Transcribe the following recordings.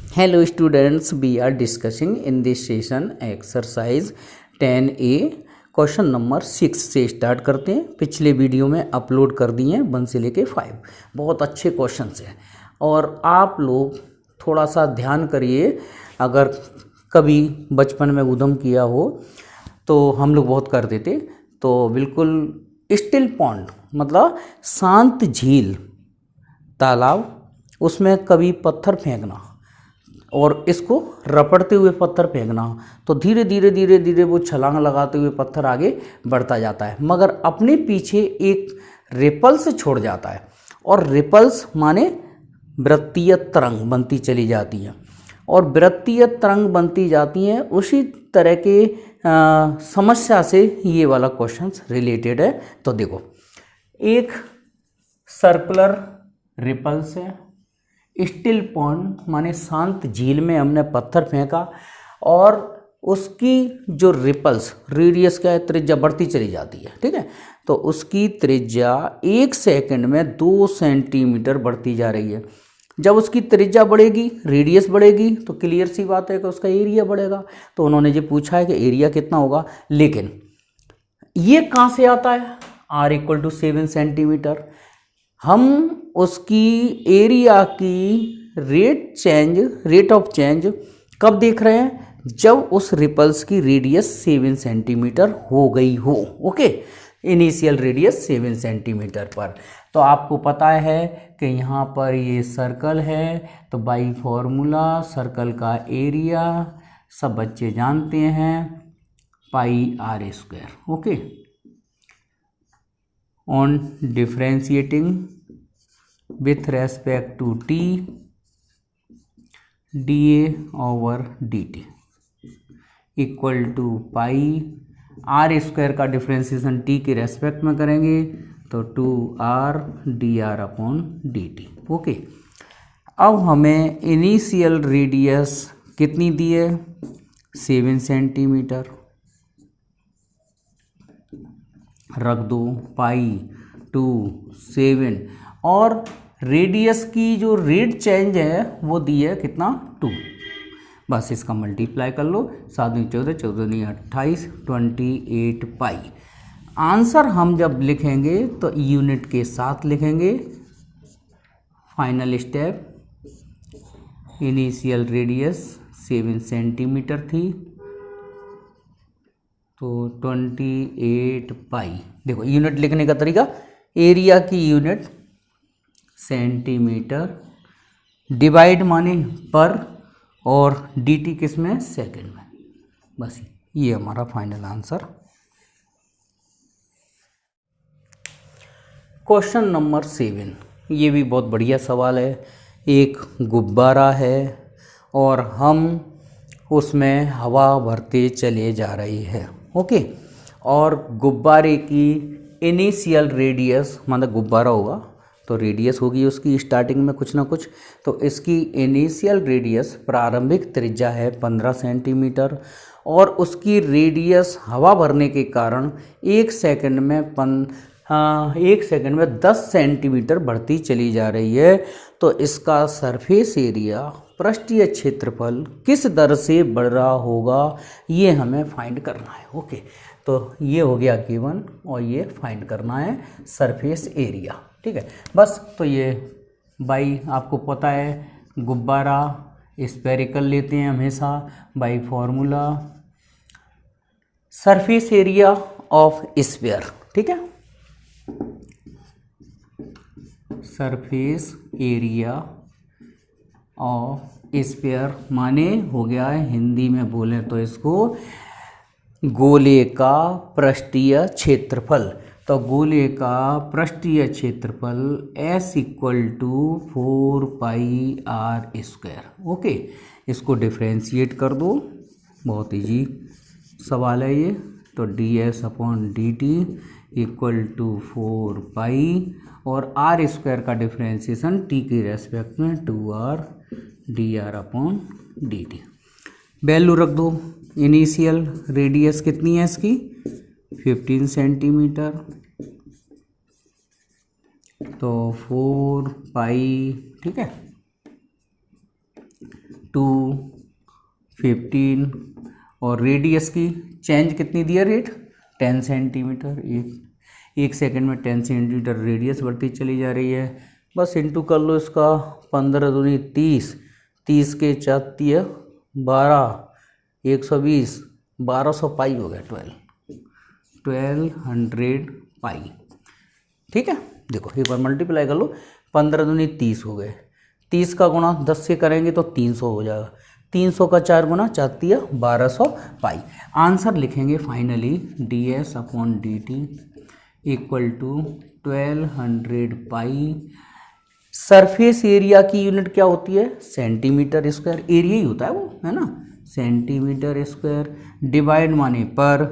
Hello students, we are discussing in this session exercise 10A question number 6 से start करते हैं। पिछले video में अपलोड कर दिए हैं 1 से लेके 5। बहुत अच्छे क्वेश्चंस हैं और आप लोग थोड़ा सा ध्यान करिए। अगर कभी बचपन में उद्यम किया हो तो हम लोग बहुत कर देते, तो बिल्कुल स्टिल पॉन्ड मतलब शांत झील, तालाब, उसमें कभी पत्थर फेंकना और इसको रपड़ते हुए पत्थर फेंकना, तो धीरे धीरे धीरे धीरे वो छलांग लगाते हुए पत्थर आगे बढ़ता जाता है, मगर अपने पीछे एक रिपल्स छोड़ जाता है। और रिपल्स माने वृत्तीय तरंग बनती चली जाती हैं और वृत्तीय तरंग बनती जाती हैं। उसी तरह के समस्या से ये वाला क्वेश्चन रिलेटेड है। तो देखो, एक सर्कुलर रिपल्स है, स्टिल पॉन्ड माने शांत झील में हमने पत्थर फेंका और उसकी जो रिपल्स रेडियस क्या है, त्रिज्या बढ़ती चली जाती है। ठीक है, तो उसकी त्रिज्या 1 सेकंड में 2 सेंटीमीटर बढ़ती जा रही है। जब उसकी त्रिज्या बढ़ेगी, रेडियस बढ़ेगी, तो क्लियर सी बात है कि उसका एरिया बढ़ेगा। तो उन्होंने जो पूछा है कि एरिया कितना होगा, लेकिन ये कहाँ से आता है, r = 7 सेंटीमीटर। हम उसकी एरिया की रेट ऑफ चेंज कब देख रहे हैं, जब उस रिपल्स की रेडियस 7 सेंटीमीटर हो गई हो। ओके, इनिशियल रेडियस 7 सेंटीमीटर पर। तो आपको पता है कि यहाँ पर ये सर्कल है, तो बाई फॉर्मूला सर्कल का एरिया सब बच्चे जानते हैं, πr²। Okay, on differentiating with respect to t dA/dt equal to pi r² का डिफ्रेंसिएशन t के रेस्पेक्ट में करेंगे तो 2r dr/dt। ओके, अब हमें इनिशियल रेडियस कितनी दी है, 7 सेंटीमीटर। रख दो π/7 और रेडियस की जो रेट चेंज है वो दी है कितना, 2। बस इसका मल्टीप्लाई कर लो, 7 × 14, 14 × 28, 28 पाई। आंसर हम जब लिखेंगे तो यूनिट के साथ लिखेंगे। Final step, initial radius 7 centimetre थी, तो 28 पाई। देखो यूनिट लिखने का तरीका, एरिया की यूनिट सेंटीमीटर, डिवाइड माने पर, और dt किस में, सेकंड में। बस ये हमारा फाइनल आंसर। क्वेश्चन नंबर 7, ये भी बहुत बढ़िया सवाल है। एक गुब्बारा है और हम उसमें हवा भरते चले जा रहे हैं। ओके, और गुब्बारे की इनिशियल रेडियस, मतलब गुब्बारा होगा तो रेडियस होगी उसकी स्टार्टिंग में कुछ ना कुछ, तो इसकी इनिशियल रेडियस, प्रारंभिक त्रिज्या है 15 सेंटीमीटर और उसकी रेडियस हवा भरने के कारण 1 सेकंड में 10 सेंटीमीटर बढ़ती चली जा रही है। तो इसका सरफेस एरिया, पृष्ठीय क्षेत्रफल किस दर से बढ़ रहा होगा, ये हमें फाइंड करना है। ओके, तो ये हो गया गिवन और ये फाइंड करना है सरफेस एरिया। ठीक है, बस तो ये बाई, आपको पता है गुब्बारा स्फेरिकल लेते हैं हमेशा, by formula surface area of sphere. ठीक है, सरफेस एरिया ऑफ स्फीयर माने हो गया है, हिंदी में बोलें तो इसको गोले का पृष्ठीय क्षेत्रफल। तो गोले का पृष्ठीय क्षेत्रफल S = 4πr²। ओके, इसको डिफ्रेंशिएट कर दो, बहुत इजी सवाल है ये। तो ds/dt = 4 पाई और r² का डिफ्रेंशिएशन t के रेस्पेक्ट में 2r dr/dt। वैल्यू रख दो, इनिशियल रेडियस कितनी है इसकी, 15 सेंटीमीटर, तो 4 पाई। ठीक है, 15 और रेडियस की चेंज कितनी दी है रेट 10 सेंटीमीटर। एक सेकंड में 10 सेंटीमीटर रेडियस बढ़ती चली जा रही है। बस इंटू कर लो इसका 15 दूनी 30, 30 के 4 12, 120, 1200 पाई हो गया 1200 पाई। ठीक है, देखो एक बार मल्टीप्लाई कर लो, 15 दूनी 30 हो गए, 30 का गुणा 10 से करेंगे तो 300 हो जाएगा, 300 का 4 गुना 4 1200 पाई। आंसर लिखेंगे finally ds/dt equal to 1200 pi. Surface area की यूनिट क्या होती है सेंटीमीटर स्क्वायर, एरिया ही होता है वो, है ना, सेंटीमीटर स्क्वायर, डिवाइड माने पर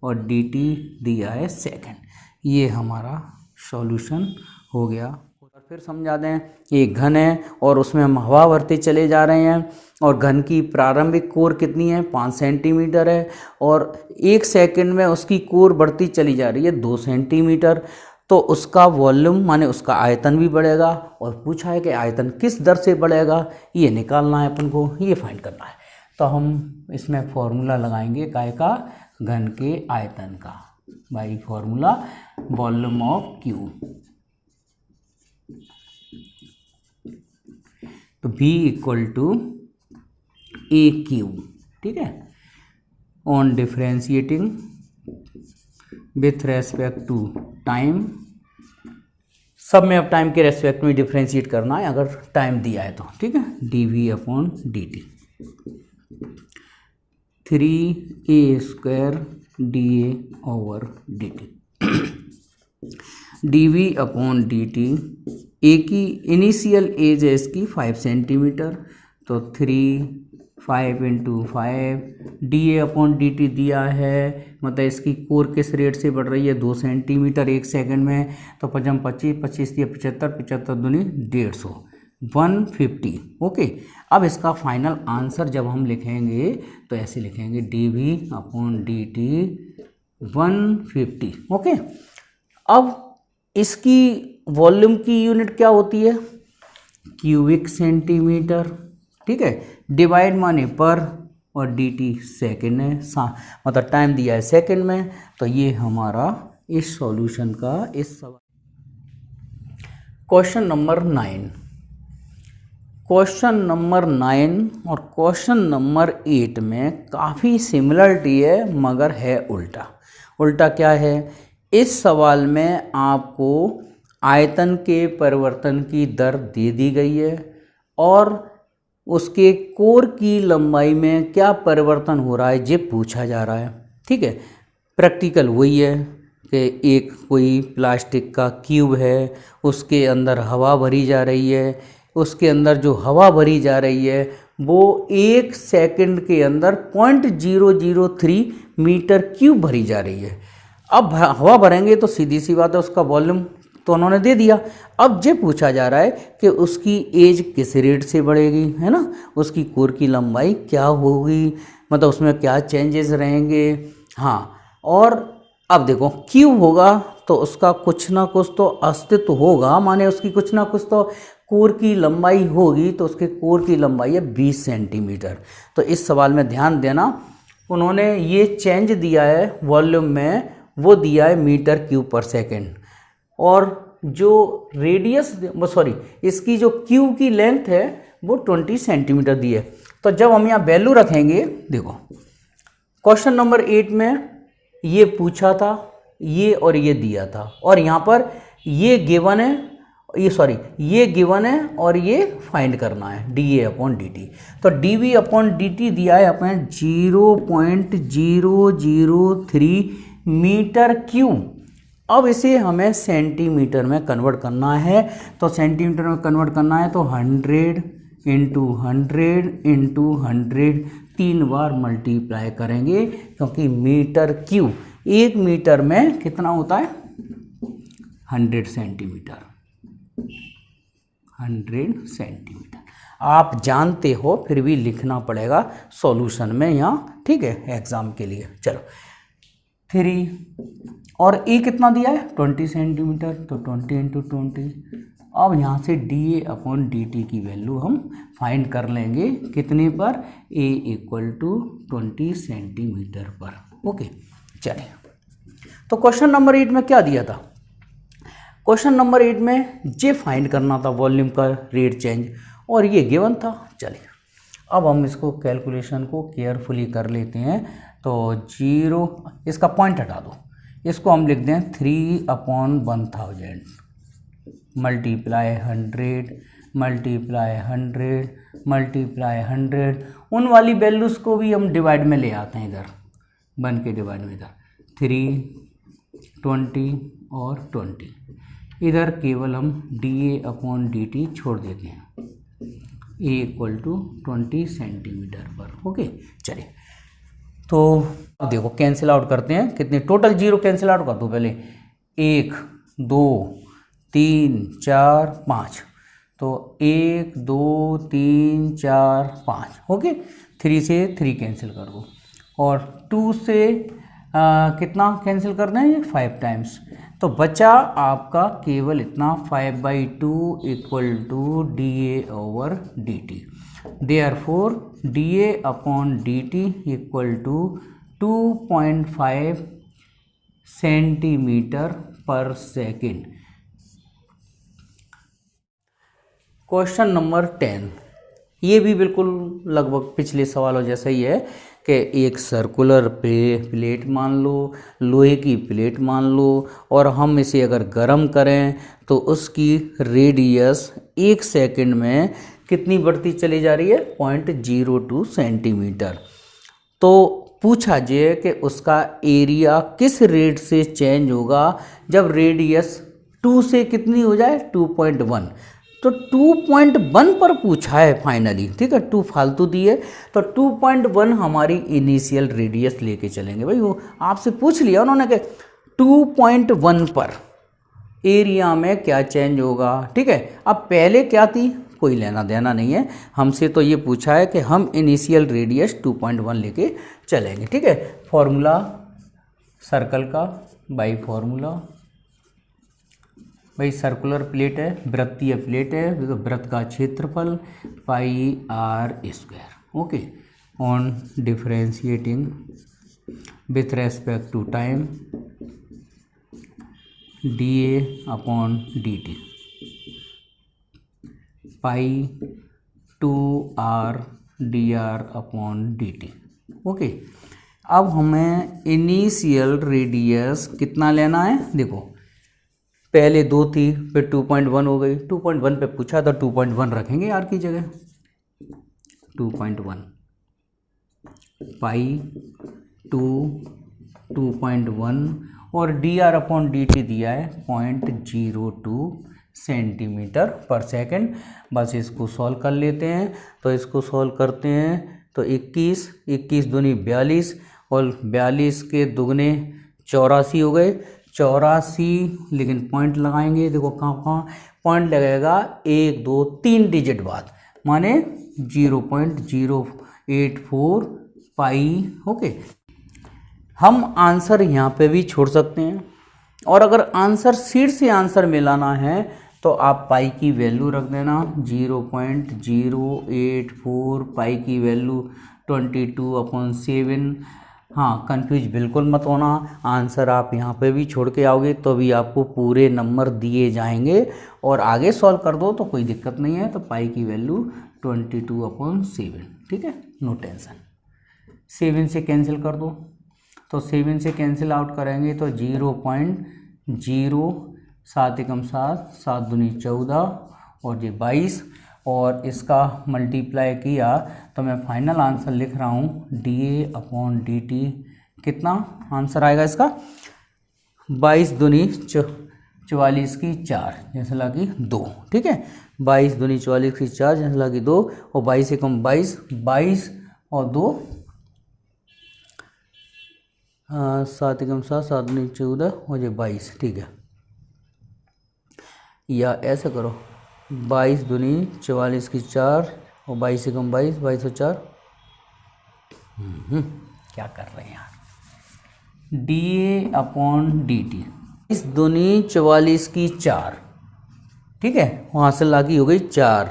और dt दिया है सेकंड। ये हमारा सॉल्यूशन हो गया। और फिर समझा दें, एक घन है और उसमें हम हवा भरते चले जा रहे हैं और घन की प्रारंभिक कोर कितनी है 5 सेंटीमीटर है और 1 सेकंड में उसकी कोर बढ़ती चली जा रही है 2 सेंटीमीटर। तो उसका वॉल्यूम माने उसका आयतन भी बढ़ेगा और पूछा है कि आयतन किस दर से बढ़ेगा, ये निकालना है अपन को, ये फाइंड करना है। तो हम इसमें फॉर्मूला लगाएंगे काय का, घन के आयतन का, by formula volume of cube. तो V equal to a cube, ठीक है, on differentiating with respect to time. सब में अब टाइम के रेस्पेक्ट में डिफ्रेंशिएट करना है अगर टाइम दिया है तो, ठीक है, dV/dt 3a² dA/dt। dV/dt, ए की इनिशियल एज है इसकी 5 सेंटीमीटर, तो 5 × 5 dA/dt दिया है, मतलब इसकी कोर किस रेट से बढ़ रही है 2 सेंटीमीटर 1 सेकंड में। तो 5 25, 25 75, 75 दूनी 150, 150। ओके, अब इसका फाइनल आंसर जब हम लिखेंगे तो ऐसे लिखेंगे dV/dt 150। ओके, अब इसकी वॉल्यूम की यूनिट क्या होती है क्यूबिक सेंटीमीटर, ठीक है, डिवाइड माने पर और dt सेकंड है, मतलब टाइम दिया है सेकंड में। तो ये हमारा इस सॉल्यूशन का इस सवाल। क्वेश्चन नंबर 9, क्वेश्चन नंबर 9 और क्वेश्चन नंबर 8 में काफ़ी सिमिलरिटी है मगर है उल्टा। उल्टा क्या है, इस सवाल में आपको आयतन के परिवर्तन की दर दे दी गई है और उसके कोर की लंबाई में क्या परिवर्तन हो रहा है ये पूछा जा रहा है। ठीक है, प्रैक्टिकल वही है कि एक कोई प्लास्टिक का क्यूब है, उसके अंदर हवा भरी जा रही है, उसके अंदर जो हवा भरी जा रही है वो 1 सेकंड के अंदर 0.003 मीटर क्यूब भरी जा रही है। अब हवा भरेंगे तो सीधी सी बात है उसका वॉल्यूम तो उन्होंने दे दिया। अब ये पूछा जा रहा है कि उसकी एज किस रेट से बढ़ेगी, है ना, उसकी कोर की लंबाई क्या होगी, मतलब उसमें क्या चेंजेस रहेंगे। हाँ, और अब देखो क्यूब होगा तो उसका कुछ ना कुछ तो अस्तित्व होगा, माने उसकी कुछ ना कुछ तो कोर की लंबाई होगी, तो उसके कोर की लंबाई है 20 सेंटीमीटर। तो इस सवाल में ध्यान देना, उन्होंने ये चेंज दिया है वॉल्यूम में, वो दिया है मीटर क्यूब पर सेकेंड, और जो रेडियस इसकी जो क्यूब की लेंथ है वो 20 सेंटीमीटर दी है। तो जब हम यहाँ वैल्यू रखेंगे, देखो क्वेश्चन नंबर 8 में ये पूछा था, ये और ये दिया था, और यहाँ पर ये गिवन है, ये गिवन है और ये फाइंड करना है dA/dt। तो dV/dt दिया है अपने 0.003 मीटर क्यूब। अब इसे हमें सेंटीमीटर में कन्वर्ट करना है, तो सेंटीमीटर में कन्वर्ट करना है तो 100 × 100 × 100 3 बार मल्टीप्लाई करेंगे, क्योंकि मीटर क्यूब 1 मीटर में कितना होता है 100 सेंटीमीटर। 100 सेंटीमीटर आप जानते हो, फिर भी लिखना पड़ेगा सॉल्यूशन में यहाँ, ठीक है, एग्जाम के लिए। चलो 3 और ए कितना दिया है 20 सेंटीमीटर, तो 20 × 20। अब यहाँ से D a upon d T की वैल्यू हम फाइंड कर लेंगे कितने पर, ए इक्वल टू 20 सेंटीमीटर पर। ओके चलिए, तो क्वेश्चन नंबर 8 में क्या दिया था, क्वेश्चन नंबर 8 में जे फाइंड करना था वॉल्यूम का रेट चेंज, और ये गिवन था। चलिए अब हम इसको कैलकुलेशन को केयरफुली कर लेते हैं। तो 0, इसका पॉइंट हटा दो, इसको हम लिख दें 3/1000 मल्टीप्लाई 100 मल्टीप्लाई 100 मल्टीप्लाई 100। उन वाली वैल्यूज़ को भी हम डिवाइड में ले आते हैं, इधर 1 के डिवाइड में, इधर 3, 20 और 20, इधर केवल हम D a upon d T छोड़ देते हैं, ए इक्वल टू 20 सेंटीमीटर पर। ओके चलिए, तो अब देखो कैंसिल आउट करते हैं, कितने टोटल 0 कैंसिल आउट कर दो पहले, 1 2 3 4 5, तो 1 2 3 4 5। ओके 3 से 3 कैंसिल कर दो, और 2 से कितना कैंसिल करना है, 5 टाइम्स, तो बचा आपका केवल इतना 5/2 equal to d a over d t. Therefore d a upon d t equal to 2.5 centimetre पर सेकेंड। क्वेश्चन नंबर 10, ये भी बिल्कुल लगभग पिछले सवालों जैसा ही है कि एक सर्कुलर प्लेट मान लो, लोहे की प्लेट मान लो, और हम इसे अगर गर्म करें तो उसकी रेडियस 1 सेकंड में कितनी बढ़ती चली जा रही है, 0.02 सेंटीमीटर। तो पूछा जाए कि उसका एरिया किस रेट से चेंज होगा जब रेडियस 2 से कितनी हो जाए, 2.1। तो 2.1 पर पूछा है फाइनली, ठीक है, 2 फालतू दिए, तो 2.1 हमारी इनिशियल रेडियस लेके चलेंगे। भाई वो आपसे पूछ लिया उन्होंने कि 2.1 पर एरिया में क्या चेंज होगा, ठीक है। अब पहले क्या थी, कोई लेना देना नहीं है, हमसे तो ये पूछा है कि हम इनिशियल रेडियस 2.1 लेके चलेंगे, ठीक है। फॉर्मूला सर्कल का बाई फॉर्मूला, भाई सर्कुलर प्लेट है, वृत्तीय प्लेट है, तो वृत्त का क्षेत्रफल πr²। Okay, on differentiating with respect to time d a upon d t π2r dr upon d t. Okay, अब हमें इनिशियल रेडियस कितना लेना है, देखो पहले 2 थी, फिर 2.1 हो गई, 2.1 पे पूछा था, 2.1 रखेंगे यार की जगह, 2.1 π2 और dr अपॉन dt दिया है 0.02 सेंटीमीटर पर सेकंड। बस इसको सॉल्व कर लेते हैं, तो इसको सॉल्व करते हैं तो 21 दूनी 42, और 42 के दुगने 84 हो गए, 84, लेकिन पॉइंट लगाएंगे, देखो कहाँ पॉइंट लगेगा, 1 2 3 डिजिट बाद, माने 0.084 पाई। ओके, हम आंसर यहाँ पे भी छोड़ सकते हैं, और अगर आंसर सीट से आंसर मिलाना है तो आप पाई की वैल्यू रख देना 0.084, पाई की वैल्यू 22/7। हाँ, कंफ्यूज बिल्कुल मत होना, आंसर आप यहाँ पे भी छोड़ के आओगे तो भी आपको पूरे नंबर दिए जाएंगे, और आगे सॉल्व कर दो तो कोई दिक्कत नहीं है। तो पाई की वैल्यू 22/7, ठीक है, नो टेंशन। 7 से कैंसिल कर दो, तो 7 से कैंसिल आउट करेंगे तो 0.0, 7 एकम 7, 7 दूनी 14 और ये 22, और इसका मल्टीप्लाई किया तो मैं फाइनल आंसर लिख रहा हूँ D a upon d T. कितना आंसर आएगा इसका, 22 दूनी 44 की 4 जैसे लगी 2, ठीक है, 22 दूनी 44 की 4 जैसे लगी 2, और 22 एकम 22, 22 और 2, 7 एकम 7, 7 दूनी 14 और ये 22, ठीक है। या ऐसे करो, 22 दूनी 44 की 4 और 22 एकम 22, 22 और 4, क्या कर रहे हैं यार, D a upon d T. 22 दूनी 44 की 4 ठीक है, वहाँ से लागी हो गई 4,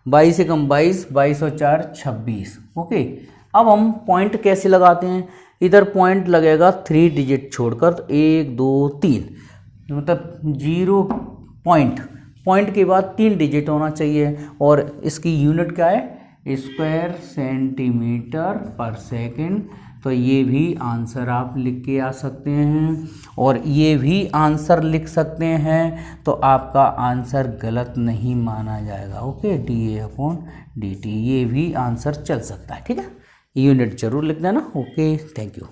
22 से कम 22, 22 और 4 26। ओके, अब हम पॉइंट कैसे लगाते हैं, इधर पॉइंट लगेगा 3 डिजिट छोड़कर, तो 1 2 3, मतलब 0 पॉइंट के बाद 3 डिजिट होना चाहिए। और इसकी यूनिट क्या है, स्क्वायर सेंटीमीटर पर सेकंड। तो ये भी आंसर आप लिख के आ सकते हैं, और ये भी आंसर लिख सकते हैं, तो आपका आंसर गलत नहीं माना जाएगा। ओके, dA/dt ये भी आंसर चल सकता है। ठीक है, यूनिट जरूर लिख देना। Okay, thank you.